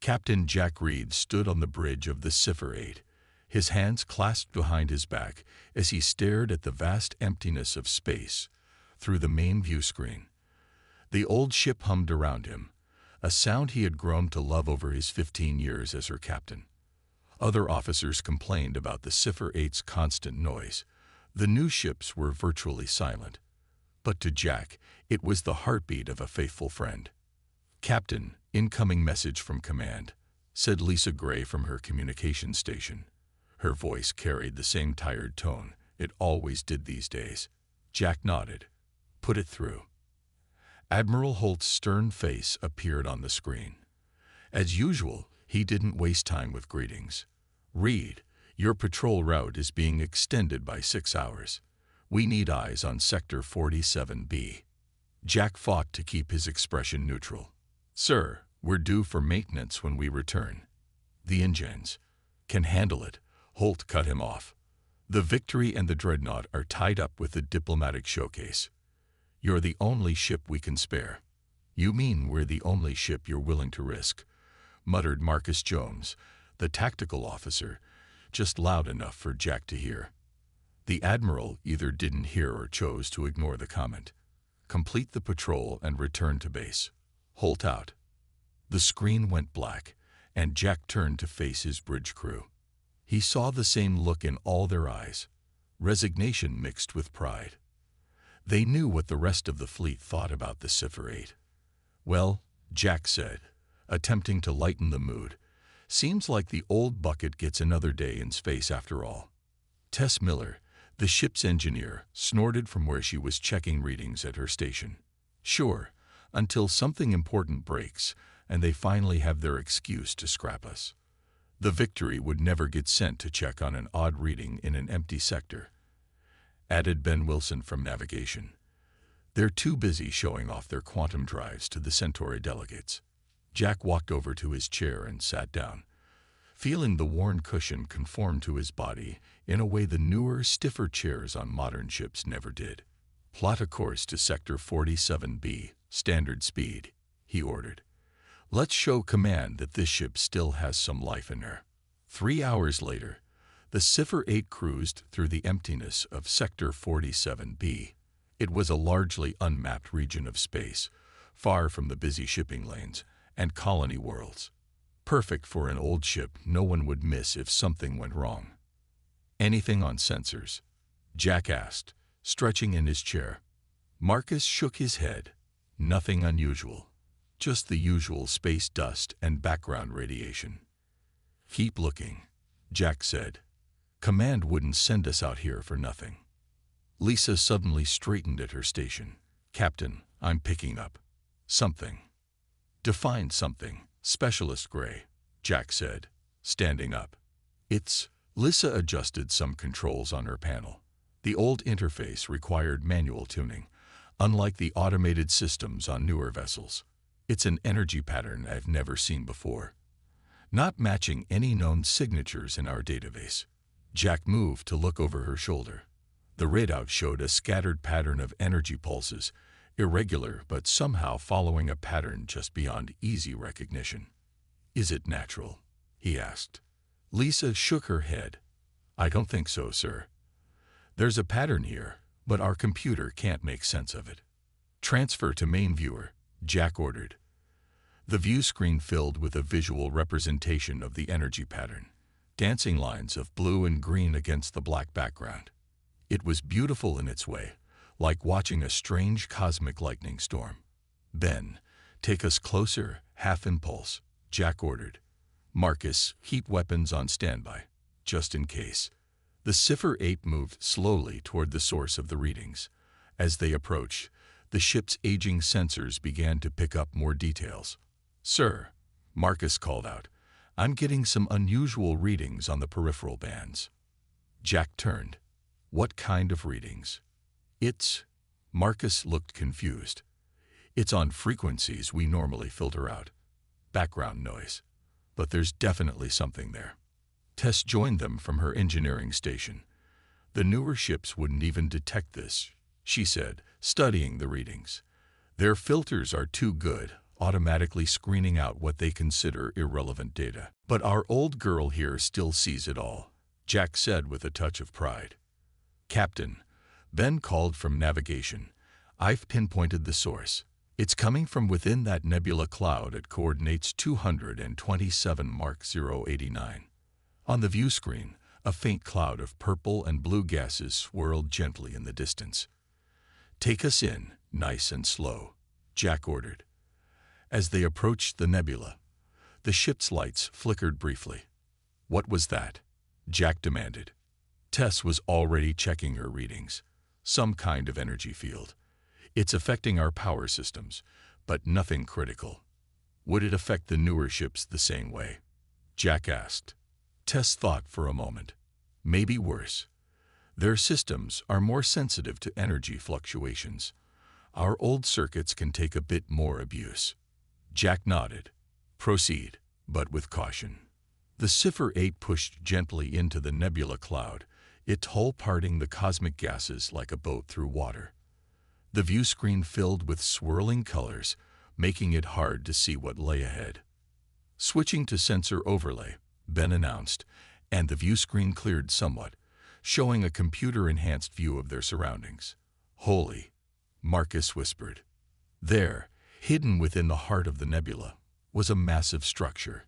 Captain Jack Reed stood on the bridge of the Cipher-8, his hands clasped behind his back as he stared at the vast emptiness of space through the main view screen. The old ship hummed around him, a sound he had grown to love over his 15 years as her captain. Other officers complained about the Cipher-8's constant noise. The new ships were virtually silent. But to Jack, it was the heartbeat of a faithful friend. "Captain, incoming message from command," said Lisa Gray from her communication station. Her voice carried the same tired tone it always did these days. Jack nodded. "Put it through." Admiral Holt's stern face appeared on the screen. As usual, he didn't waste time with greetings. "Reed, your patrol route is being extended by 6 hours. We need eyes on Sector 47B. Jack fought to keep his expression neutral. "Sir, we're due for maintenance when we return. The engines can handle it," Holt cut him off. "The Victory and the Dreadnought are tied up with the diplomatic showcase. You're the only ship we can spare." "You mean we're the only ship you're willing to risk," muttered Marcus Jones, the tactical officer, just loud enough for Jack to hear. The Admiral either didn't hear or chose to ignore the comment. "Complete the patrol and return to base. Holt out." The screen went black, and Jack turned to face his bridge crew. He saw the same look in all their eyes, resignation mixed with pride. They knew what the rest of the fleet thought about the Cipher-8. "Well," Jack said, attempting to lighten the mood, "seems like the old bucket gets another day in space after all." Tess Miller, the ship's engineer, snorted from where she was checking readings at her station. "Sure, until something important breaks and they finally have their excuse to scrap us. The Victory would never get sent to check on an odd reading in an empty sector," added Ben Wilson from navigation. "They're too busy showing off their quantum drives to the Centauri delegates." Jack walked over to his chair and sat down, feeling the worn cushion conform to his body in a way the newer, stiffer chairs on modern ships never did. "Plot a course to Sector 47B, standard speed," he ordered. "Let's show command that this ship still has some life in her." 3 hours later, the Cipher-8 cruised through the emptiness of Sector 47B. It was a largely unmapped region of space, far from the busy shipping lanes and colony worlds. Perfect for an old ship no one would miss if something went wrong. "Anything on sensors?" Jack asked, stretching in his chair. Marcus shook his head. "Nothing unusual. Just the usual space dust and background radiation." "Keep looking," Jack said. "Command wouldn't send us out here for nothing." Lisa suddenly straightened at her station. "Captain, I'm picking up something." "Define something, Specialist Gray," Jack said, standing up. Lisa adjusted some controls on her panel. The old interface required manual tuning, unlike the automated systems on newer vessels. "It's an energy pattern I've never seen before, not matching any known signatures in our database." Jack moved to look over her shoulder. The readout showed a scattered pattern of energy pulses, irregular but somehow following a pattern just beyond easy recognition. "Is it natural?" he asked. Lisa shook her head. "I don't think so, sir. There's a pattern here, but our computer can't make sense of it." "Transfer to main viewer," Jack ordered. The view screen filled with a visual representation of the energy pattern, dancing lines of blue and green against the black background. It was beautiful in its way, like watching a strange cosmic lightning storm. "Ben, take us closer, half impulse," Jack ordered. "Marcus, keep weapons on standby, just in case." The Cipher-8 moved slowly toward the source of the readings. As they approached, the ship's aging sensors began to pick up more details. "Sir," Marcus called out, "I'm getting some unusual readings on the peripheral bands." Jack turned. "What kind of readings?" Marcus looked confused. "It's on frequencies we normally filter out. Background noise. But there's definitely something there." Tess joined them from her engineering station. "The newer ships wouldn't even detect this," she said, studying the readings. "Their filters are too good, automatically screening out what they consider irrelevant data. But our old girl here still sees it all, Jack said with a touch of pride. Captain, Ben called from navigation. I've pinpointed the source. It's coming from within that nebula cloud at coordinates 227 Mark 089. On the view screen, a faint cloud of purple and blue gases swirled gently in the distance. Take us in, nice and slow, Jack ordered. As they approached the nebula, the ship's lights flickered briefly. What was that? Jack demanded. Tess was already checking her readings. Some kind of energy field. It's affecting our power systems, but nothing critical. Would it affect the newer ships the same way? Jack asked. Tess thought for a moment. Maybe worse. Their systems are more sensitive to energy fluctuations. Our old circuits can take a bit more abuse. Jack nodded. Proceed, but with caution. The Cipher-8 pushed gently into the nebula cloud, its hull parting the cosmic gases like a boat through water. The view screen filled with swirling colors, making it hard to see what lay ahead. Switching to sensor overlay, Ben announced, and the view screen cleared somewhat, showing a computer-enhanced view of their surroundings. Holy, Marcus whispered. There, hidden within the heart of the nebula, was a massive structure.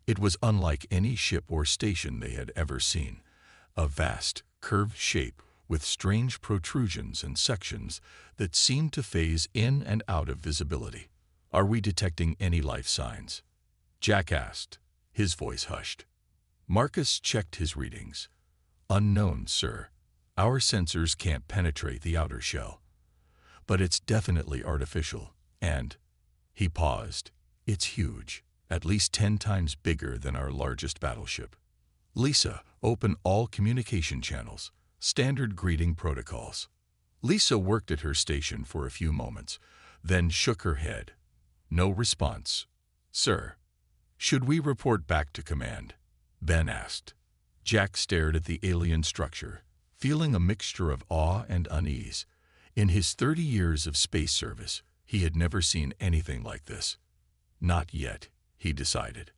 It was unlike any ship or station they had ever seen, a vast, curved shape with strange protrusions and sections that seemed to phase in and out of visibility. Are we detecting any life signs? Jack asked, his voice hushed. Marcus checked his readings. Unknown, sir. Our sensors can't penetrate the outer shell. But it's definitely artificial, and, he paused, it's huge, at least 10 times bigger than our largest battleship. Lisa, open all communication channels. Standard greeting protocols. Lisa worked at her station for a few moments, then shook her head. No response. Sir. Should we report back to command? Ben asked. Jack stared at the alien structure, feeling a mixture of awe and unease. In his 30 years of space service, he had never seen anything like this. Not yet, he decided.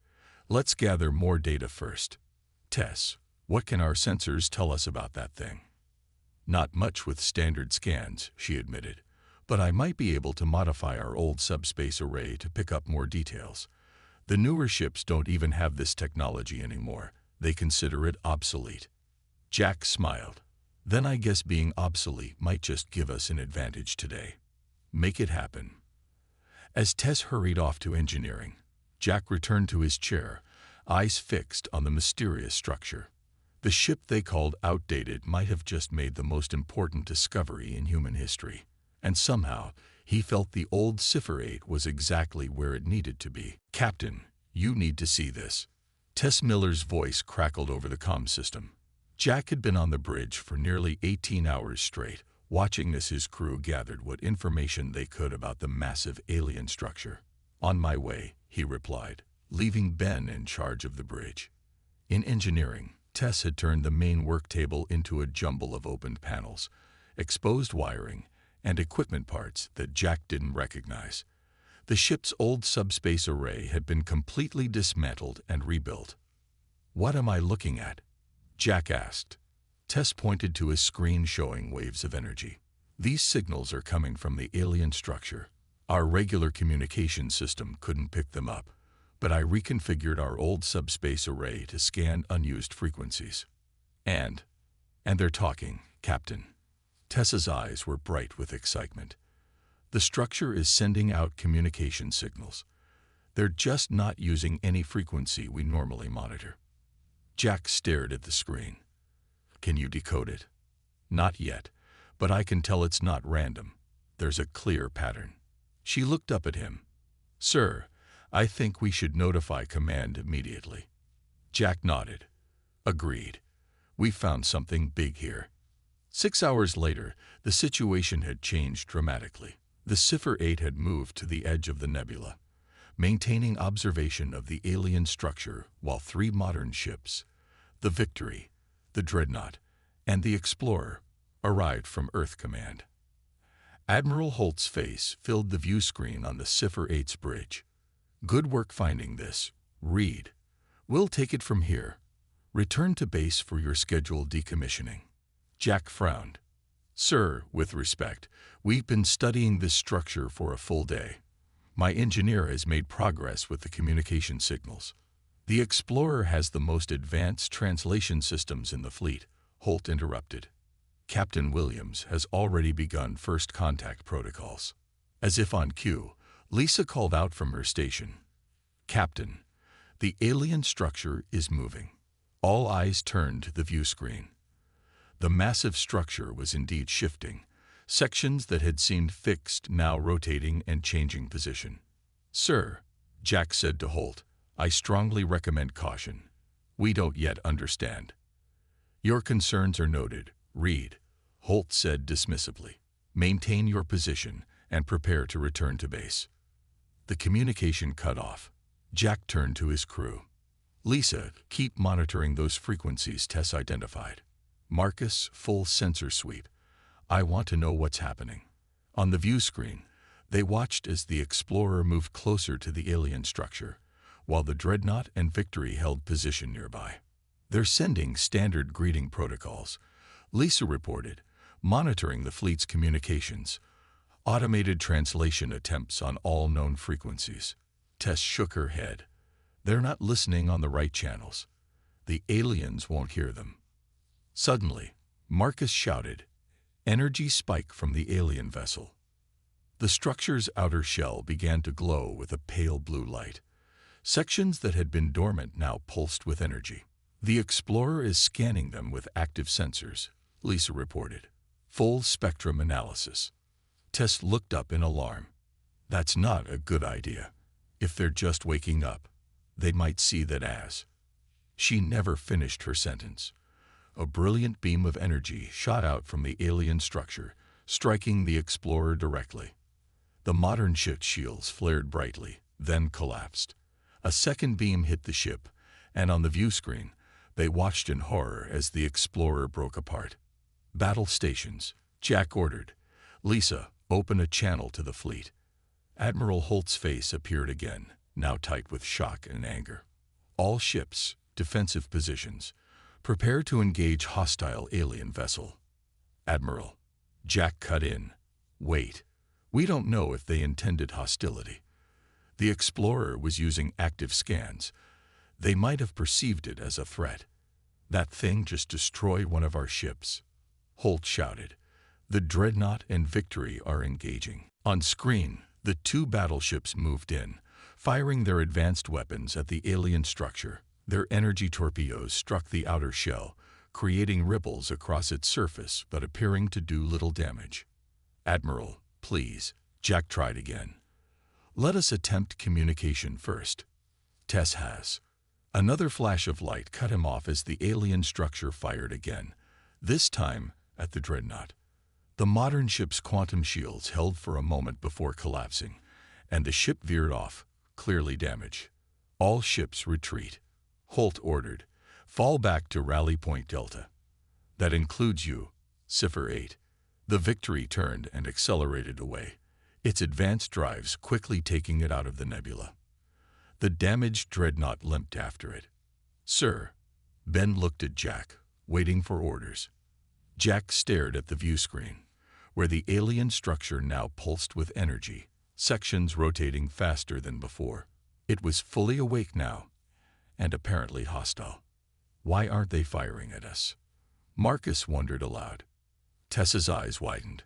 Let's gather more data first. Tess, what can our sensors tell us about that thing? Not much with standard scans, she admitted, but I might be able to modify our old subspace array to pick up more details. The newer ships don't even have this technology anymore. They consider it obsolete. Jack smiled. Then I guess being obsolete might just give us an advantage today. Make it happen. As Tess hurried off to engineering, Jack returned to his chair, eyes fixed on the mysterious structure. The ship they called outdated might have just made the most important discovery in human history. And somehow, he felt the old Cipher-8 was exactly where it needed to be. Captain, you need to see this. Tess Miller's voice crackled over the comm system. Jack had been on the bridge for nearly 18 hours straight, watching as his crew gathered what information they could about the massive alien structure. On my way, he replied, leaving Ben in charge of the bridge. In engineering, Tess had turned the main work table into a jumble of opened panels, exposed wiring, and equipment parts that Jack didn't recognize. The ship's old subspace array had been completely dismantled and rebuilt. What am I looking at? Jack asked. Tess pointed to a screen showing waves of energy. These signals are coming from the alien structure. Our regular communication system couldn't pick them up, but I reconfigured our old subspace array to scan unused frequencies. And they're talking, Captain. Tessa's eyes were bright with excitement. The structure is sending out communication signals. They're just not using any frequency we normally monitor. Jack stared at the screen. Can you decode it? Not yet, but I can tell it's not random. There's a clear pattern. She looked up at him. Sir, I think we should notify command immediately. Jack nodded. Agreed. We found something big here. 6 hours later, the situation had changed dramatically. The Cipher-8 had moved to the edge of the nebula, maintaining observation of the alien structure while 3 modern ships, the Victory, the Dreadnought, and the Explorer, arrived from Earth Command. Admiral Holt's face filled the view screen on the Cipher-8's bridge. Good work finding this. Reed. We'll take it from here. Return to base for your scheduled decommissioning. Jack frowned. Sir, with respect, we've been studying this structure for a full day. My engineer has made progress with the communication signals. The Explorer has the most advanced translation systems in the fleet, Holt interrupted. Captain Williams has already begun first contact protocols. As if on cue, Lisa called out from her station. Captain, the alien structure is moving. All eyes turned to the view screen. The massive structure was indeed shifting, sections that had seemed fixed now rotating and changing position. Sir, Jack said to Holt, I strongly recommend caution. We don't yet understand. Your concerns are noted, Reed, Holt said dismissively. Maintain your position and prepare to return to base. The communication cut off. Jack turned to his crew. Lisa, keep monitoring those frequencies Tess identified. Marcus, full sensor sweep. I want to know what's happening. On the view screen, they watched as the Explorer moved closer to the alien structure, while the Dreadnought and Victory held position nearby. They're sending standard greeting protocols, Lisa reported, monitoring the fleet's communications. Automated translation attempts on all known frequencies. Tess shook her head. They're not listening on the right channels. The aliens won't hear them. Suddenly, Marcus shouted, energy spike from the alien vessel. The structure's outer shell began to glow with a pale blue light. Sections that had been dormant now pulsed with energy. The Explorer is scanning them with active sensors, Lisa reported. Full spectrum analysis. Tess looked up in alarm. That's not a good idea. If they're just waking up, they might see that as. She never finished her sentence. A brilliant beam of energy shot out from the alien structure, striking the Explorer directly. The modern ship's shields flared brightly, then collapsed. A second beam hit the ship, and on the view screen, they watched in horror as the Explorer broke apart. Battle stations, Jack ordered. Lisa, open a channel to the fleet. Admiral Holt's face appeared again, now tight with shock and anger. All ships, defensive positions. Prepare to engage hostile alien vessel. Admiral. Jack cut in. Wait. We don't know if they intended hostility. The Explorer was using active scans. They might have perceived it as a threat. That thing just destroyed one of our ships. Holt shouted. The Dreadnought and Victory are engaging. On screen, the two battleships moved in, firing their advanced weapons at the alien structure. Their energy torpedoes struck the outer shell, creating ripples across its surface but appearing to do little damage. Admiral, please, Jack tried again. Let us attempt communication first. Tess has. Another flash of light cut him off as the alien structure fired again, this time at the Dreadnought. The modern ship's quantum shields held for a moment before collapsing, and the ship veered off, clearly damaged. All ships retreat. Holt ordered. Fall back to Rally Point Delta. That includes you, Cipher-8. The Victory turned and accelerated away, its advanced drives quickly taking it out of the nebula. The damaged Dreadnought limped after it. Sir. Ben looked at Jack, waiting for orders. Jack stared at the view screen, where the alien structure now pulsed with energy, sections rotating faster than before. It was fully awake now, and apparently hostile. Why aren't they firing at us? Marcus wondered aloud. Tessa's eyes widened.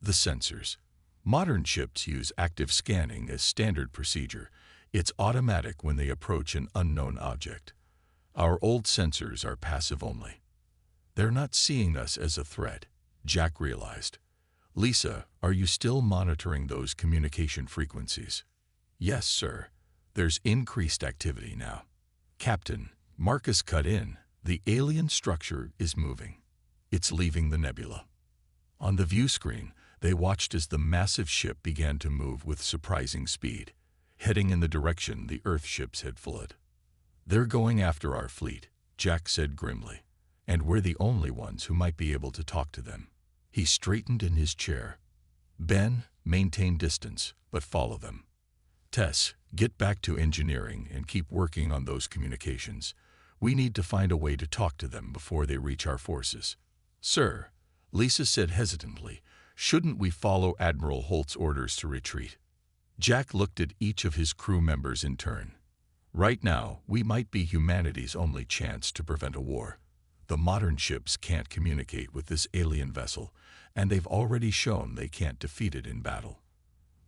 The sensors. Modern ships use active scanning as standard procedure. It's automatic when they approach an unknown object. Our old sensors are passive only. They're not seeing us as a threat, Jack realized. Lisa, are you still monitoring those communication frequencies? Yes, sir. There's increased activity now. Captain, Marcus cut in. The alien structure is moving. It's leaving the nebula. On the view screen, they watched as the massive ship began to move with surprising speed, heading in the direction the Earth ships had fled. They're going after our fleet, Jack said grimly, and we're the only ones who might be able to talk to them. He straightened in his chair. Ben, maintain distance, but follow them. Tess, get back to engineering and keep working on those communications. We need to find a way to talk to them before they reach our forces. Sir, Lisa said hesitantly, shouldn't we follow Admiral Holt's orders to retreat? Jack looked at each of his crew members in turn. Right now, we might be humanity's only chance to prevent a war. The modern ships can't communicate with this alien vessel, and they've already shown they can't defeat it in battle.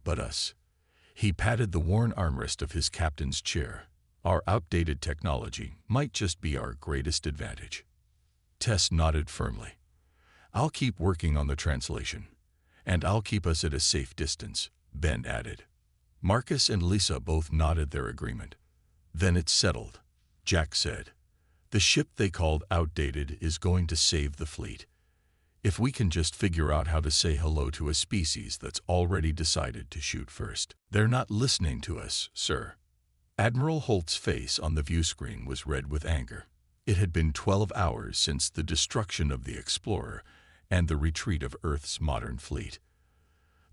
But us. He patted the worn armrest of his captain's chair. Our outdated technology might just be our greatest advantage. Tess nodded firmly. I'll keep working on the translation, and I'll keep us at a safe distance, Ben added. Marcus and Lisa both nodded their agreement. Then it's settled, Jack said. The ship they called outdated is going to save the fleet. If we can just figure out how to say hello to a species that's already decided to shoot first. They're not listening to us, sir. Admiral Holt's face on the view screen was red with anger. It had been 12 hours since the destruction of the Explorer and the retreat of Earth's modern fleet.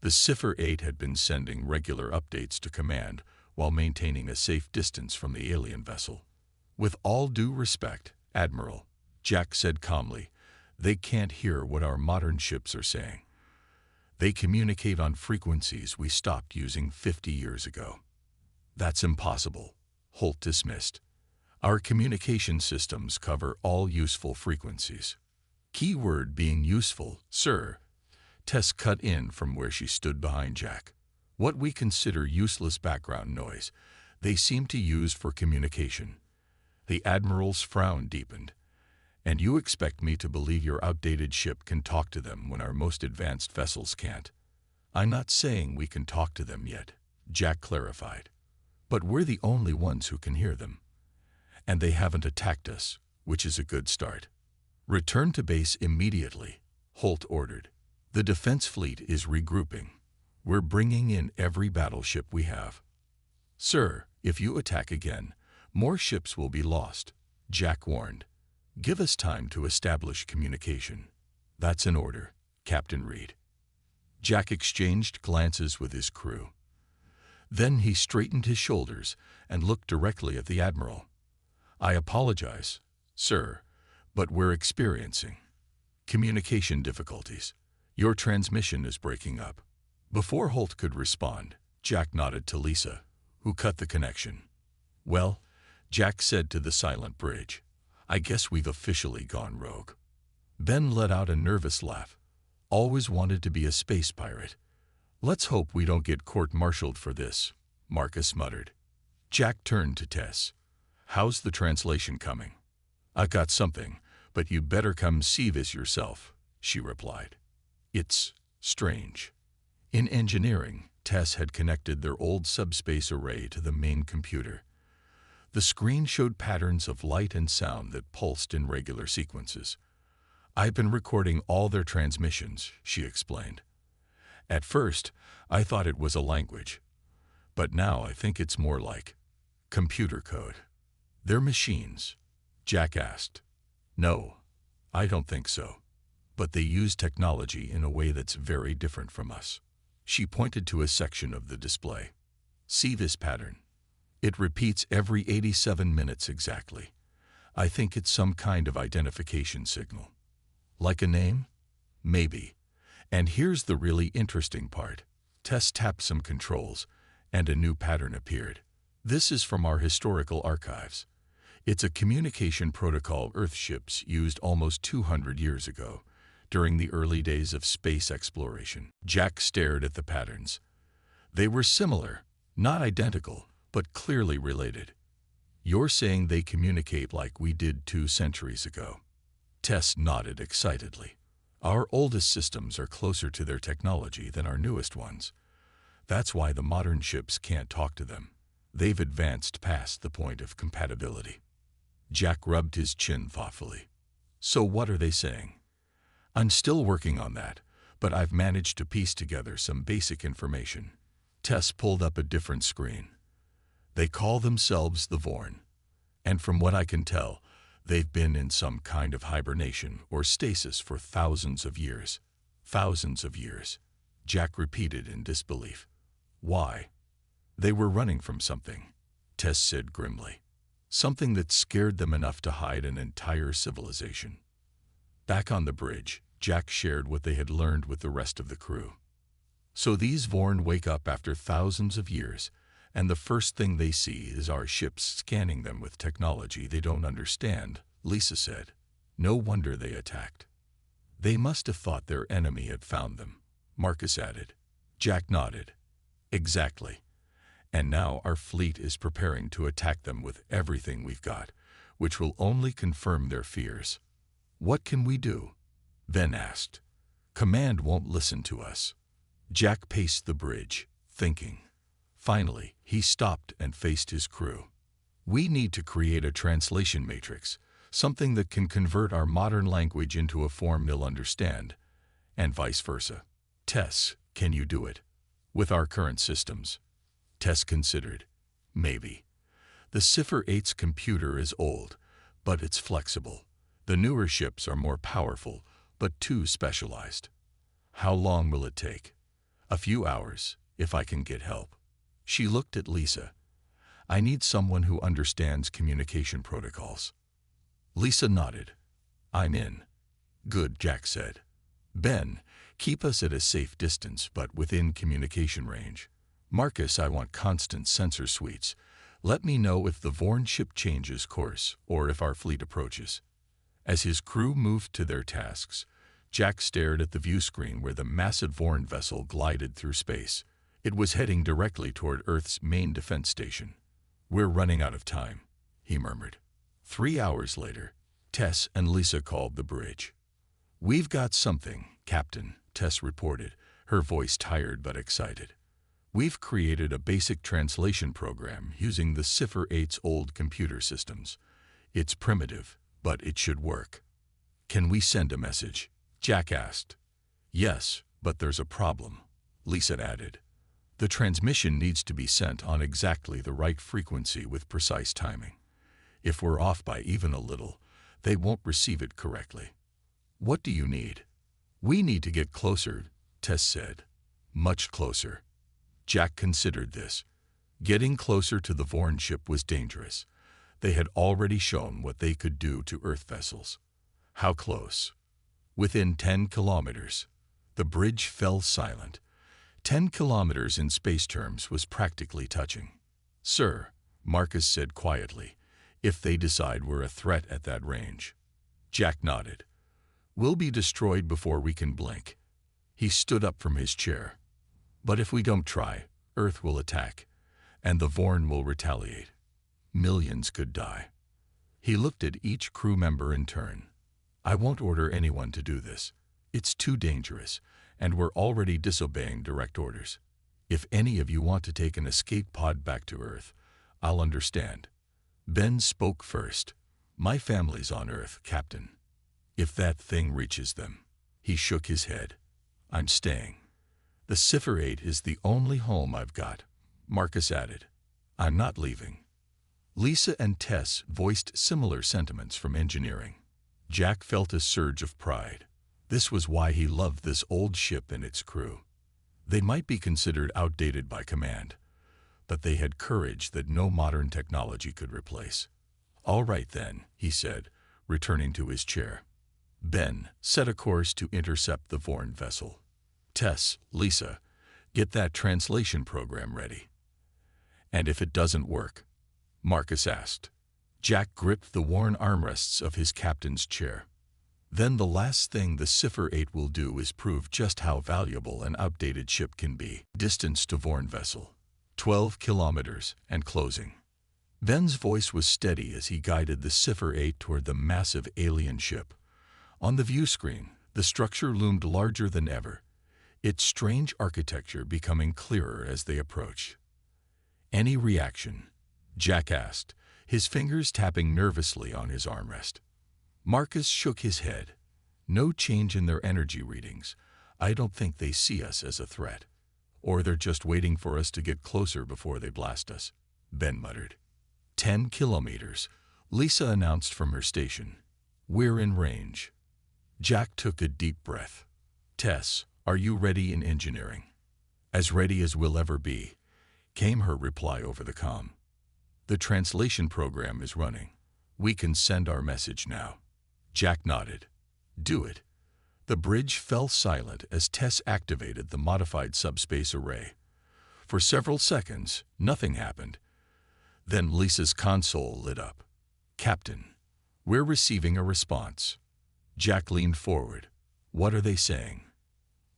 The Cipher-8 had been sending regular updates to command while maintaining a safe distance from the alien vessel. With all due respect, Admiral, Jack said calmly, they can't hear what our modern ships are saying. They communicate on frequencies we stopped using 50 years ago. That's impossible, Holt dismissed. Our communication systems cover all useful frequencies. Keyword being useful, sir. Tess cut in from where she stood behind Jack. What we consider useless background noise, they seem to use for communication. The Admiral's frown deepened. And you expect me to believe your outdated ship can talk to them when our most advanced vessels can't? I'm not saying we can talk to them yet, Jack clarified. But we're the only ones who can hear them. And they haven't attacked us, which is a good start. Return to base immediately, Holt ordered. The defense fleet is regrouping. We're bringing in every battleship we have. Sir, if you attack again, more ships will be lost, Jack warned. Give us time to establish communication. That's an order, Captain Reed. Jack exchanged glances with his crew. Then he straightened his shoulders and looked directly at the Admiral. I apologize, sir, but we're experiencing communication difficulties. Your transmission is breaking up. Before Holt could respond, Jack nodded to Lisa, who cut the connection. Well, Jack said to the silent bridge, I guess we've officially gone rogue. Ben let out a nervous laugh. Always wanted to be a space pirate. Let's hope we don't get court-martialed for this, Marcus muttered. Jack turned to Tess. How's the translation coming? I got something, but you better come see this yourself, she replied. It's strange. In engineering, Tess had connected their old subspace array to the main computer. The screen showed patterns of light and sound that pulsed in regular sequences. I've been recording all their transmissions, she explained. At first, I thought it was a language, but now I think it's more like computer code. They're machines? Jack asked. No, I don't think so. But they use technology in a way that's very different from us. She pointed to a section of the display. See this pattern? It repeats every 87 minutes exactly. I think it's some kind of identification signal. Like a name? Maybe. And here's the really interesting part. Tess tapped some controls, and a new pattern appeared. This is from our historical archives. It's a communication protocol Earth ships used almost 200 years ago, during the early days of space exploration. Jack stared at the patterns. They were similar, not identical, but clearly related. You're saying they communicate like we did 2 centuries ago? Tess nodded excitedly. Our oldest systems are closer to their technology than our newest ones. That's why the modern ships can't talk to them. They've advanced past the point of compatibility. Jack rubbed his chin thoughtfully. So what are they saying? I'm still working on that, but I've managed to piece together some basic information. Tess pulled up a different screen. They call themselves the Vorn, and from what I can tell, they've been in some kind of hibernation or stasis for thousands of years. Thousands of years, Jack repeated in disbelief. Why? They were running from something, Tess said grimly. Something that scared them enough to hide an entire civilization. Back on the bridge, Jack shared what they had learned with the rest of the crew. So these Vorn wake up after thousands of years, and the first thing they see is our ships scanning them with technology they don't understand, Lisa said. No wonder they attacked. They must have thought their enemy had found them, Marcus added. Jack nodded. Exactly. And now our fleet is preparing to attack them with everything we've got, which will only confirm their fears. What can we do? Ben asked. Command won't listen to us. Jack paced the bridge, thinking. Finally, he stopped and faced his crew. We need to create a translation matrix, something that can convert our modern language into a form they'll understand, and vice versa. Tess, can you do it? With our current systems? Tess considered. Maybe. The Cipher-8's computer is old, but it's flexible. The newer ships are more powerful, but too specialized. How long will it take? A few hours, if I can get help. She looked at Lisa. I need someone who understands communication protocols. Lisa nodded. I'm in. Good, Jack said. Ben, keep us at a safe distance but within communication range. Marcus, I want constant sensor suites. Let me know if the Vorn ship changes course or if our fleet approaches. As his crew moved to their tasks, Jack stared at the view screen where the massive Vorn vessel glided through space. It was heading directly toward Earth's main defense station. We're running out of time, he murmured. 3 hours later, Tess and Lisa called the bridge. We've got something, Captain, Tess reported, her voice tired but excited. We've created a basic translation program using the Cipher-8's old computer systems. It's primitive, but it should work. Can we send a message? Jack asked. Yes, but there's a problem, Lisa added. The transmission needs to be sent on exactly the right frequency with precise timing. If we're off by even a little, they won't receive it correctly. What do you need? We need to get closer, Tess said. Much closer. Jack considered this. Getting closer to the Vorn ship was dangerous. They had already shown what they could do to Earth vessels. How close? Within 10 kilometers. The bridge fell silent. 10 kilometers in space terms was practically touching. Sir, Marcus said quietly, if they decide we're a threat at that range. Jack nodded. We'll be destroyed before we can blink. He stood up from his chair. But if we don't try, Earth will attack, and the Vorn will retaliate. Millions could die. He looked at each crew member in turn. I won't order anyone to do this. It's too dangerous, and we're already disobeying direct orders. If any of you want to take an escape pod back to Earth, I'll understand. Ben spoke first. My family's on Earth, Captain. If that thing reaches them. He shook his head. I'm staying. The Cipher-8 is the only home I've got, Marcus added. I'm not leaving. Lisa and Tess voiced similar sentiments from engineering. Jack felt a surge of pride. This was why he loved this old ship and its crew. They might be considered outdated by command, but they had courage that no modern technology could replace. All right then, he said, returning to his chair. Ben, set a course to intercept the Vorn vessel. Tess, Lisa, get that translation program ready. And if it doesn't work? Marcus asked. Jack gripped the worn armrests of his captain's chair. Then the last thing the Cipher-8 will do is prove just how valuable an outdated ship can be. Distance to Vorn vessel. 12 kilometers and closing. Ben's voice was steady as he guided the Cipher-8 toward the massive alien ship. On the view screen, the structure loomed larger than ever, its strange architecture becoming clearer as they approached. Any reaction? Jack asked, his fingers tapping nervously on his armrest. Marcus shook his head. No change in their energy readings. I don't think they see us as a threat. Or they're just waiting for us to get closer before they blast us, Ben muttered. 10 kilometers, Lisa announced from her station. We're in range. Jack took a deep breath. Tess, are you ready in engineering? As ready as we'll ever be. came her reply over the comm. "The translation program is running. We can send our message now." Jack nodded. "Do it." The bridge fell silent as Tess activated the modified subspace array. For several seconds, nothing happened. Then Lisa's console lit up. "Captain, we're receiving a response." Jack leaned forward. "What are they saying?"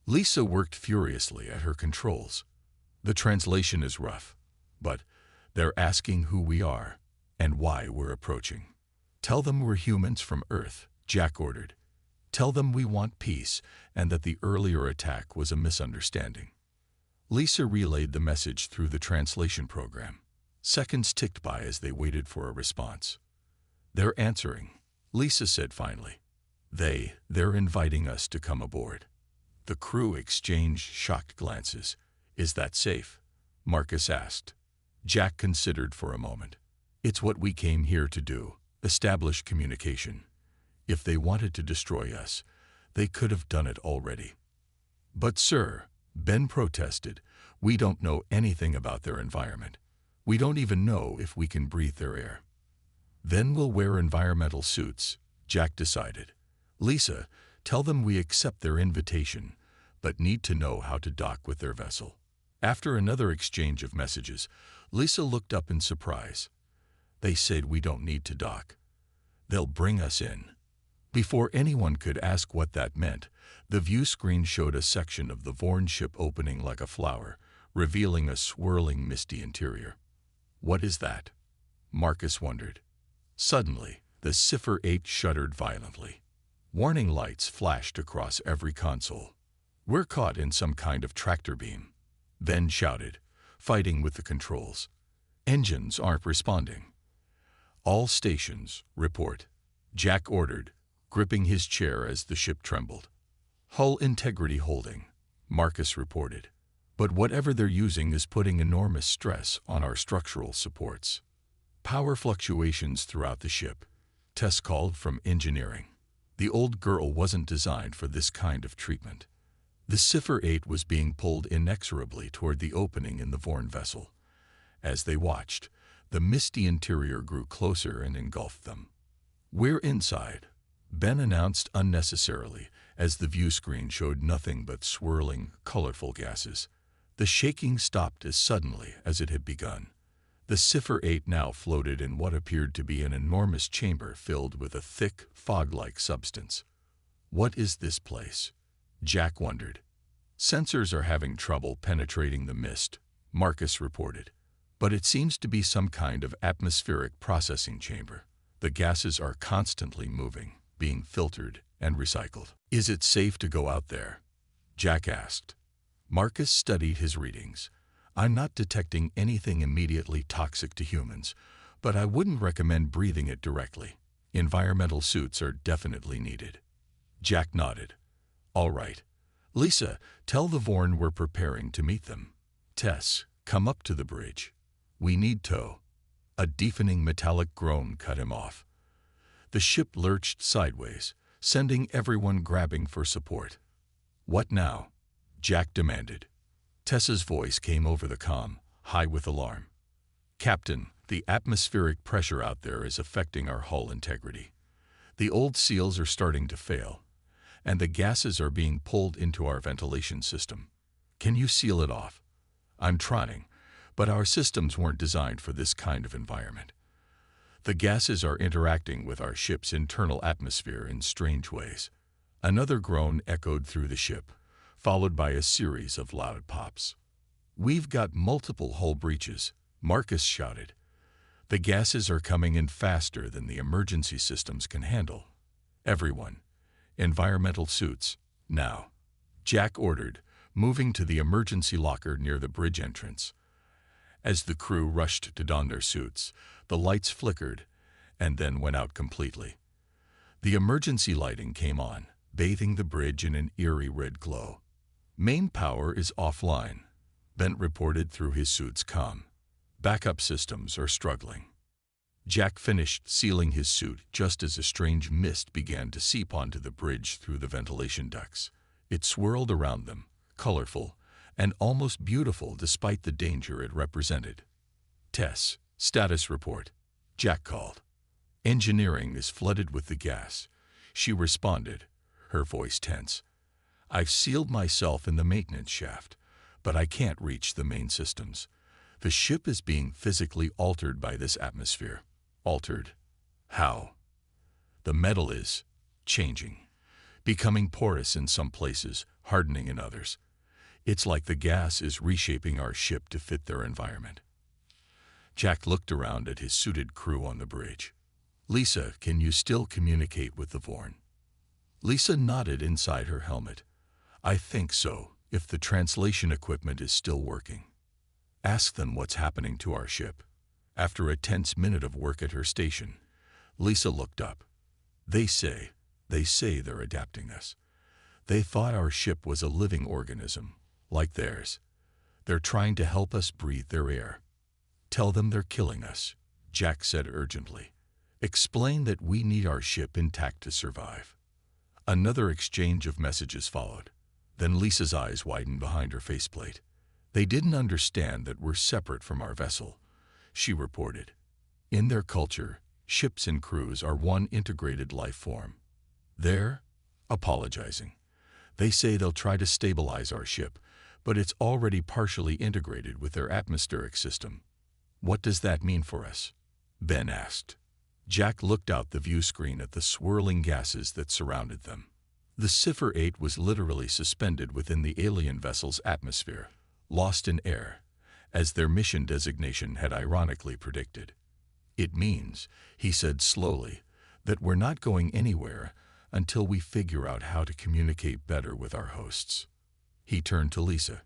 Lisa worked furiously at her controls. "The translation is rough, but they're asking who we are and why we're approaching." "Tell them we're humans from Earth," Jack ordered. "Tell them we want peace and that the earlier attack was a misunderstanding." Lisa relayed the message through the translation program. Seconds ticked by as they waited for a response. "They're answering," Lisa said finally. They're inviting us to come aboard." The crew exchanged shocked glances. "Is that safe?" Marcus asked. Jack considered for a moment. "It's what we came here to do, establish communication. If they wanted to destroy us, they could have done it already." "But sir," Ben protested, "we don't know anything about their environment. We don't even know if we can breathe their air." "Then we'll wear environmental suits," Jack decided. "Lisa, tell them we accept their invitation, but need to know how to dock with their vessel." After another exchange of messages, Lisa looked up in surprise. "They said we don't need to dock. They'll bring us in." Before anyone could ask what that meant, the view screen showed a section of the Vorn ship opening like a flower, revealing a swirling, misty interior. "What is that?" Marcus wondered. Suddenly, the Cipher-8 shuddered violently. Warning lights flashed across every console. "We're caught in some kind of tractor beam," Ben shouted, fighting with the controls. "Engines aren't responding." "All stations, report," Jack ordered, gripping his chair as the ship trembled. "Hull integrity holding," Marcus reported. "But whatever they're using is putting enormous stress on our structural supports." "Power fluctuations throughout the ship," Tess called from engineering. The old girl wasn't designed for this kind of treatment. The Cipher-8 was being pulled inexorably toward the opening in the Vorn vessel. As they watched, the misty interior grew closer and engulfed them. "We're inside," Ben announced unnecessarily, as the view screen showed nothing but swirling, colorful gases. The shaking stopped as suddenly as it had begun. The Cipher-8 now floated in what appeared to be an enormous chamber filled with a thick, fog-like substance. "What is this place?" Jack wondered. "Sensors are having trouble penetrating the mist," Marcus reported. "But it seems to be some kind of atmospheric processing chamber. The gases are constantly moving, being filtered and recycled." "Is it safe to go out there?" Jack asked. Marcus studied his readings. "I'm not detecting anything immediately toxic to humans, but I wouldn't recommend breathing it directly. Environmental suits are definitely needed." Jack nodded. "All right. Lisa, tell the Vorn we're preparing to meet them. Tess, come up to the bridge. We need tow." A deafening metallic groan cut him off. The ship lurched sideways, sending everyone grabbing for support. "What now?" Jack demanded. Tessa's voice came over the comm, high with alarm. "Captain, the atmospheric pressure out there is affecting our hull integrity. The old seals are starting to fail, and the gases are being pulled into our ventilation system. Can you seal it off?" "I'm trying, but our systems weren't designed for this kind of environment. The gases are interacting with our ship's internal atmosphere in strange ways." Another groan echoed through the ship, followed by a series of loud pops. "We've got multiple hull breaches," Marcus shouted. "The gases are coming in faster than the emergency systems can handle. Everyone, environmental suits, now," Jack ordered, moving to the emergency locker near the bridge entrance. As the crew rushed to don their suits, the lights flickered and then went out completely. The emergency lighting came on, bathing the bridge in an eerie red glow. "Main power is offline," Bent reported through his suit's comm. "Backup systems are struggling." Jack finished sealing his suit just as a strange mist began to seep onto the bridge through the ventilation ducts. It swirled around them, colorful, and almost beautiful despite the danger it represented. "Tess, status report," Jack called. "Engineering is flooded with the gas," she responded, her voice tense. "I've sealed myself in the maintenance shaft, but I can't reach the main systems. The ship is being physically altered by this atmosphere." "Altered? How?" "The metal is changing, becoming porous in some places, hardening in others. It's like the gas is reshaping our ship to fit their environment." Jack looked around at his suited crew on the bridge. "Lisa, can you still communicate with the Vorn?" Lisa nodded inside her helmet. "I think so, if the translation equipment is still working." "Ask them what's happening to our ship." After a tense minute of work at her station, Lisa looked up. They say they're adapting us. They thought our ship was a living organism, like theirs. They're trying to help us breathe their air." "Tell them they're killing us," Jack said urgently. "Explain that we need our ship intact to survive." Another exchange of messages followed. Then Lisa's eyes widened behind her faceplate. "They didn't understand that we're separate from our vessel," she reported. "In their culture, ships and crews are one integrated life form. They're apologizing. They say they'll try to stabilize our ship, but it's already partially integrated with their atmospheric system." "What does that mean for us?" Ben asked. Jack looked out the view screen at the swirling gases that surrounded them. The Cipher-8 was literally suspended within the alien vessel's atmosphere, lost in air, as their mission designation had ironically predicted. "It means," he said slowly, "that we're not going anywhere until we figure out how to communicate better with our hosts." He turned to Lisa.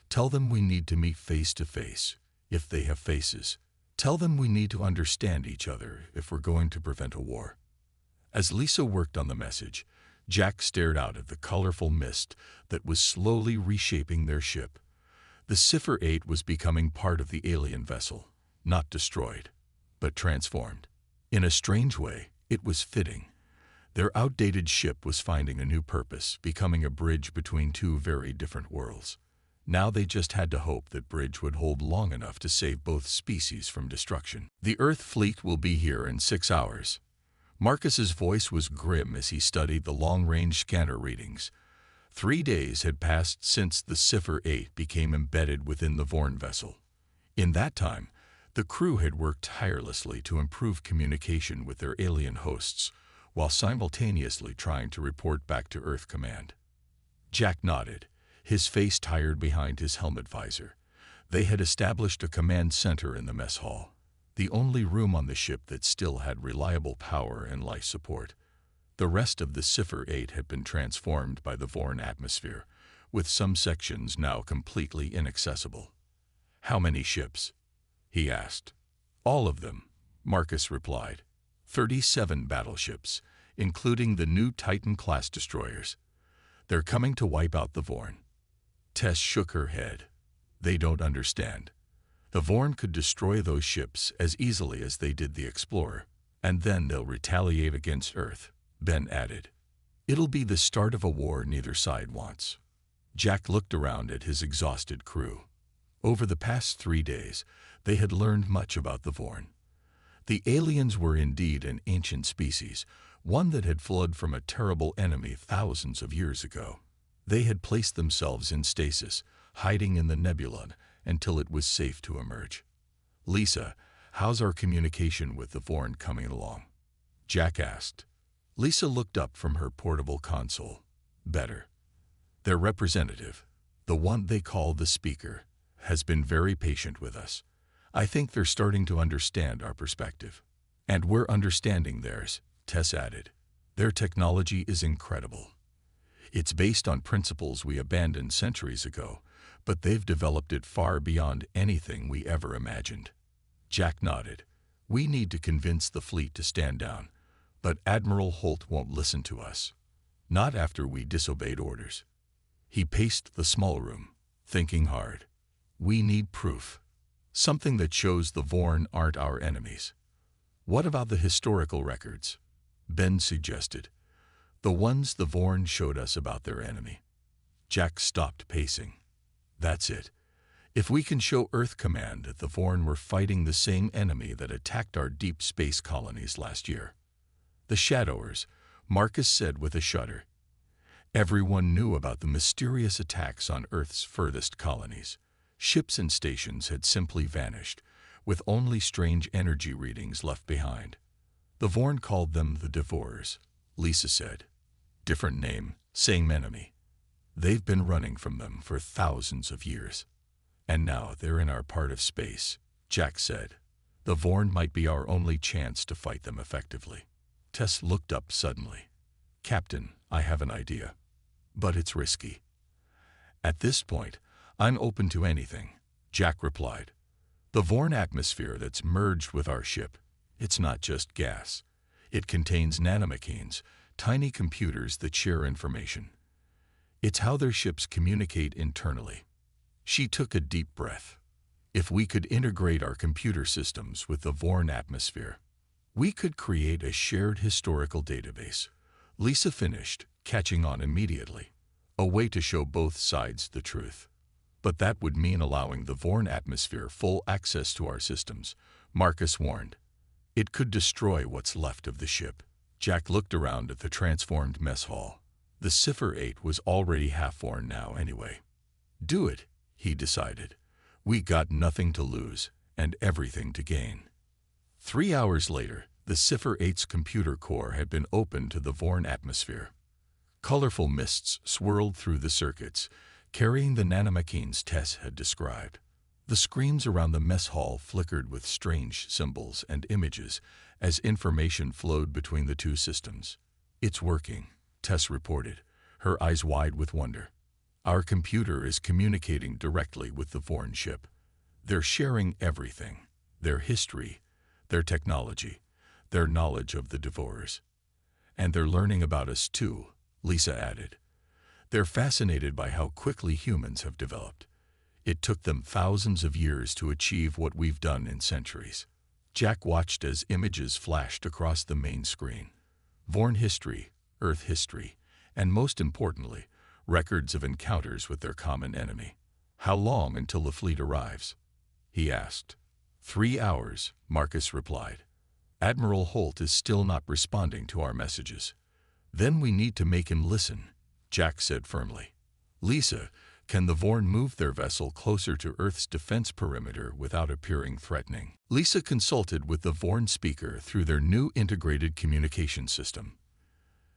"Tell them we need to meet face to face, if they have faces. Tell them we need to understand each other if we're going to prevent a war." As Lisa worked on the message, Jack stared out at the colorful mist that was slowly reshaping their ship. The Cipher-8 was becoming part of the alien vessel, not destroyed, but transformed. In a strange way, it was fitting. Their outdated ship was finding a new purpose, becoming a bridge between two very different worlds. Now they just had to hope that bridge would hold long enough to save both species from destruction. "The Earth fleet will be here in 6 hours. Marcus's voice was grim as he studied the long-range scanner readings. 3 days had passed since the Cipher-8 became embedded within the Vorn vessel. In that time, the crew had worked tirelessly to improve communication with their alien hosts, while simultaneously trying to report back to Earth Command. Jack nodded, his face tired behind his helmet visor. They had established a command center in the mess hall, the only room on the ship that still had reliable power and life support. The rest of the Cipher-8 had been transformed by the Vorn atmosphere, with some sections now completely inaccessible. "How many ships?" he asked. "All of them," Marcus replied. 37 battleships, including the new Titan-class destroyers. They're coming to wipe out the Vorn." Tess shook her head. "They don't understand. The Vorn could destroy those ships as easily as they did the Explorer, and then they'll retaliate against Earth," Ben added. "It'll be the start of a war neither side wants." Jack looked around at his exhausted crew. Over the past 3 days, they had learned much about the Vorn. The aliens were indeed an ancient species, one that had fled from a terrible enemy thousands of years ago. They had placed themselves in stasis, hiding in the nebula until it was safe to emerge. "Lisa, how's our communication with the Vorn coming along?" Jack asked. Lisa looked up from her portable console. "Better. Their representative, the one they call the Speaker, has been very patient with us. I think they're starting to understand our perspective. And we're understanding theirs," Tess added. "Their technology is incredible. It's based on principles we abandoned centuries ago, but they've developed it far beyond anything we ever imagined." Jack nodded. "We need to convince the fleet to stand down, but Admiral Holt won't listen to us. Not after we disobeyed orders." He paced the small room, thinking hard. "We need proof. Something that shows the Vorn aren't our enemies." "What about the historical records?" Ben suggested. "The ones the Vorn showed us about their enemy." Jack stopped pacing. That's it. If we can show Earth Command that the Vorn were fighting the same enemy that attacked our deep space colonies last year. The Shadowers, Marcus said with a shudder. Everyone knew about the mysterious attacks on Earth's furthest colonies. Ships and stations had simply vanished, with only strange energy readings left behind. The Vorn called them the Devourers, Lisa said. Different name, same enemy. They've been running from them for thousands of years. And now they're in our part of space, Jack said. The Vorn might be our only chance to fight them effectively. Tess looked up suddenly. Captain, I have an idea. But it's risky. At this point, I'm open to anything, Jack replied. The Vorn atmosphere that's merged with our ship, it's not just gas. It contains nanomachines, tiny computers that share information. It's how their ships communicate internally. She took a deep breath. If we could integrate our computer systems with the Vorn atmosphere, we could create a shared historical database. Lisa finished, catching on immediately. A way to show both sides the truth. But that would mean allowing the Vorn atmosphere full access to our systems, Marcus warned. It could destroy what's left of the ship. Jack looked around at the transformed mess hall. The Cipher-8 was already half Vorn now anyway. Do it, he decided. We got nothing to lose and everything to gain. 3 hours later, the Cipher-8's computer core had been opened to the Vorn atmosphere. Colorful mists swirled through the circuits, carrying the nanomachines Tess had described. The screens around the mess hall flickered with strange symbols and images as information flowed between the two systems. It's working, Tess reported, her eyes wide with wonder. Our computer is communicating directly with the Vorn ship. They're sharing everything, their history, their technology, their knowledge of the Devourers. And they're learning about us too, Lisa added. They're fascinated by how quickly humans have developed. It took them thousands of years to achieve what we've done in centuries. Jack watched as images flashed across the main screen. Vorn history, Earth history, and most importantly, records of encounters with their common enemy. How long until the fleet arrives? He asked. 3 hours, Marcus replied. Admiral Holt is still not responding to our messages. Then we need to make him listen, Jack said firmly. Lisa, can the Vorn move their vessel closer to Earth's defense perimeter without appearing threatening? Lisa consulted with the Vorn speaker through their new integrated communication system.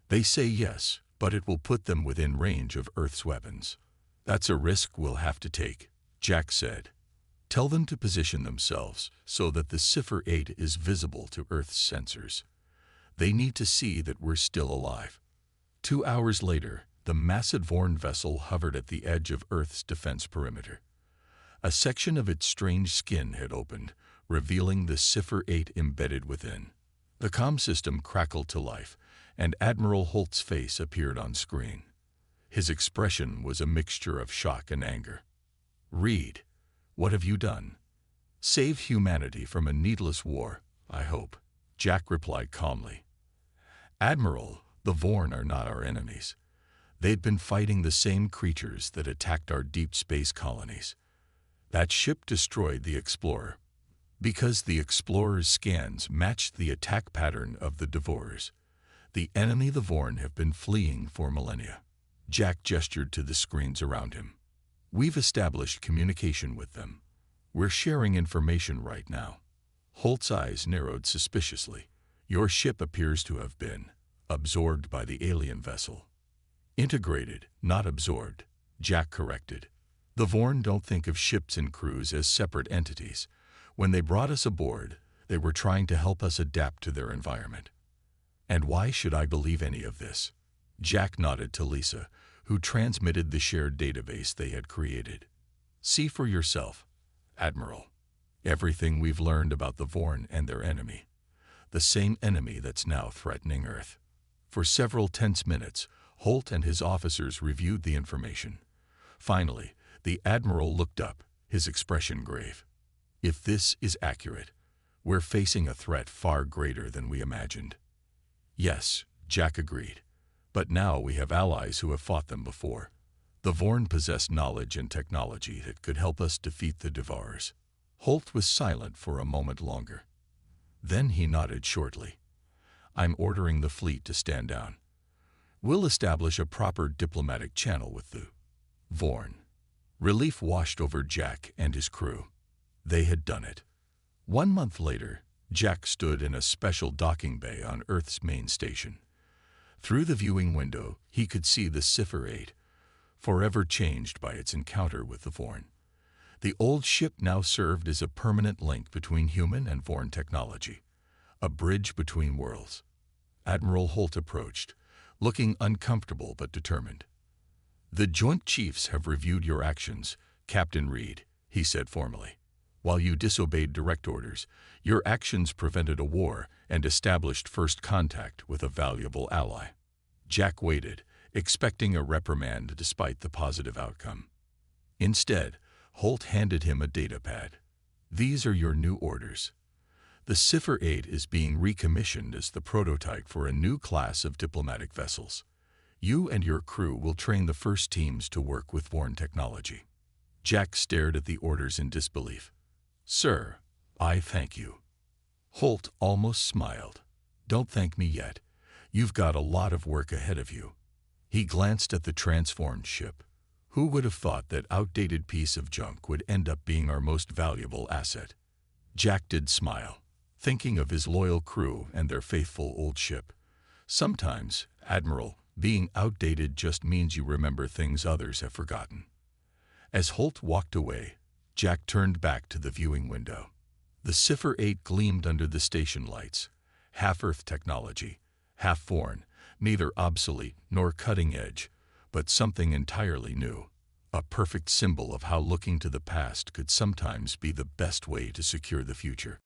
They say yes, but it will put them within range of Earth's weapons. That's a risk we'll have to take, Jack said. Tell them to position themselves so that the Cipher-8 is visible to Earth's sensors. They need to see that we're still alive. 2 hours later, the massive Vorn vessel hovered at the edge of Earth's defense perimeter. A section of its strange skin had opened, revealing the Cipher-8 embedded within. The comm system crackled to life, and Admiral Holt's face appeared on screen. His expression was a mixture of shock and anger. Reed, what have you done? Save humanity from a needless war, I hope, Jack replied calmly. Admiral, the Vorn are not our enemies. They'd been fighting the same creatures that attacked our deep space colonies. That ship destroyed the Explorer, because the Explorer's scans matched the attack pattern of the Devourers. The enemy the Vorn have been fleeing for millennia. Jack gestured to the screens around him. We've established communication with them. We're sharing information right now. Holt's eyes narrowed suspiciously. Your ship appears to have been absorbed by the alien vessel. Integrated, not absorbed, Jack corrected. The Vorn don't think of ships and crews as separate entities. When they brought us aboard, they were trying to help us adapt to their environment. And why should I believe any of this? Jack nodded to Lisa, who transmitted the shared database they had created. See for yourself, Admiral. Everything we've learned about the Vorn and their enemy. The same enemy that's now threatening Earth. For several tense minutes, Holt and his officers reviewed the information. Finally, the Admiral looked up, his expression grave. If this is accurate, we're facing a threat far greater than we imagined. Yes, Jack agreed. But now we have allies who have fought them before. The Vorn possessed knowledge and technology that could help us defeat the Devourers. Holt was silent for a moment longer. Then he nodded shortly. I'm ordering the fleet to stand down. We'll establish a proper diplomatic channel with the Vorn. Relief washed over Jack and his crew. They had done it. 1 month later, Jack stood in a special docking bay on Earth's main station. Through the viewing window, he could see the Cipher-8, forever changed by its encounter with the Vorn. The old ship now served as a permanent link between human and Vorn technology, a bridge between worlds. Admiral Holt approached, looking uncomfortable but determined. The Joint Chiefs have reviewed your actions, Captain Reed, he said formally. While you disobeyed direct orders, your actions prevented a war and established first contact with a valuable ally. Jack waited, expecting a reprimand despite the positive outcome. Instead, Holt handed him a datapad. These are your new orders. The Cipher-8 is being recommissioned as the prototype for a new class of diplomatic vessels. You and your crew will train the first teams to work with Vorn technology. Jack stared at the orders in disbelief. Sir, I thank you. Holt almost smiled. Don't thank me yet. You've got a lot of work ahead of you. He glanced at the transformed ship. Who would have thought that outdated piece of junk would end up being our most valuable asset? Jack did smile, thinking of his loyal crew and their faithful old ship. Sometimes, Admiral, being outdated just means you remember things others have forgotten. As Holt walked away, Jack turned back to the viewing window. The Cipher-8 gleamed under the station lights, half Earth technology, half Vorn, neither obsolete nor cutting edge, but something entirely new, a perfect symbol of how looking to the past could sometimes be the best way to secure the future.